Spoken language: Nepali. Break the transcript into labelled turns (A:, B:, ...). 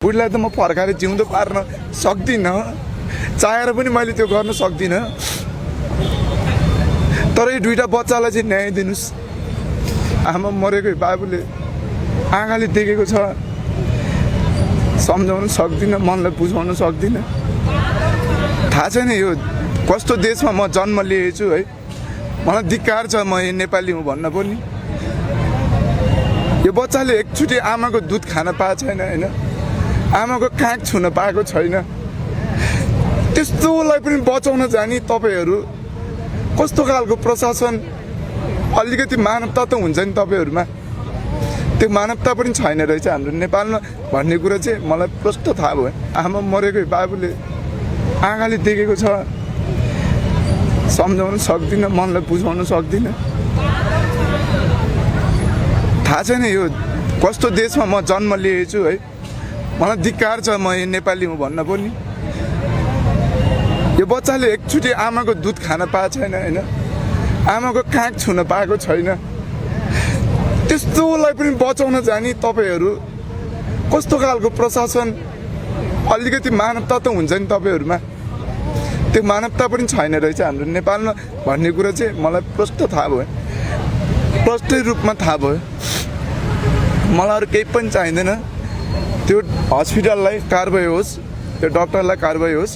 A: बुढीलाई त म फर्काएर जिउँदो पार्न सक्दिनँ, चाहेर पनि मैले त्यो गर्न सक्दिनँ। तर यो दुईटा बच्चालाई चाहिँ न्याय दिनुहोस्। आमा मरेको बाबुले आँखाले देखेको छ, सम्झाउन सक्दिनँ, मनलाई बुझाउन सक्दिनँ। थाहा छैन यो कस्तो देशमा म जन्म लिएछु है। मलाई धिक्कार छ म नेपाली हुँ भन्न पनि। यो बच्चाले एकचोटि आमाको दुध खान पाएको छैन होइन, आमाको काख छुन पाएको छैन। त्यस्तोलाई पनि बचाउन जाने तपाईँहरू कस्तो खालको प्रशासन, अलिकति मानवता त हुन्छ नि तपाईँहरूमा, त्यो मानवता पनि छैन रहेछ हाम्रो नेपालमा भन्ने कुरा चाहिँ मलाई प्रष्ट थाहा भयो। आमा मरेको बाबुले आँखाले देखेको छ, सम्झाउन सक्दिनँ, मनलाई बुझाउन सक्दिनँ। थाहा छैन यो कस्तो देशमा म जन्म लिएछु है। मलाई धिक्कार छ म नेपाली हुँ भन्न पनि। यो बच्चाले एकचोटि आमाको दुध खान पाएको छैन होइन, आमाको काख छुन पाएको छैन। त्यस्तोलाई पनि बचाउन जाने तपाईँहरू कस्तो खालको प्रशासन, अलिकति मानवता त हुन्छ नि तपाईँहरूमा, त्यो मानवता पनि छैन रहेछ हाम्रो नेपालमा भन्ने कुरा चाहिँ मलाई प्रष्ट थाहा भयो, प्रष्टै रूपमा थाहा भयो। मलाई अरू केही पनि चाहिँदैन। त्यो हस्पिटललाई कारबाही होस्, त्यो डक्टरलाई कारबाही होस्।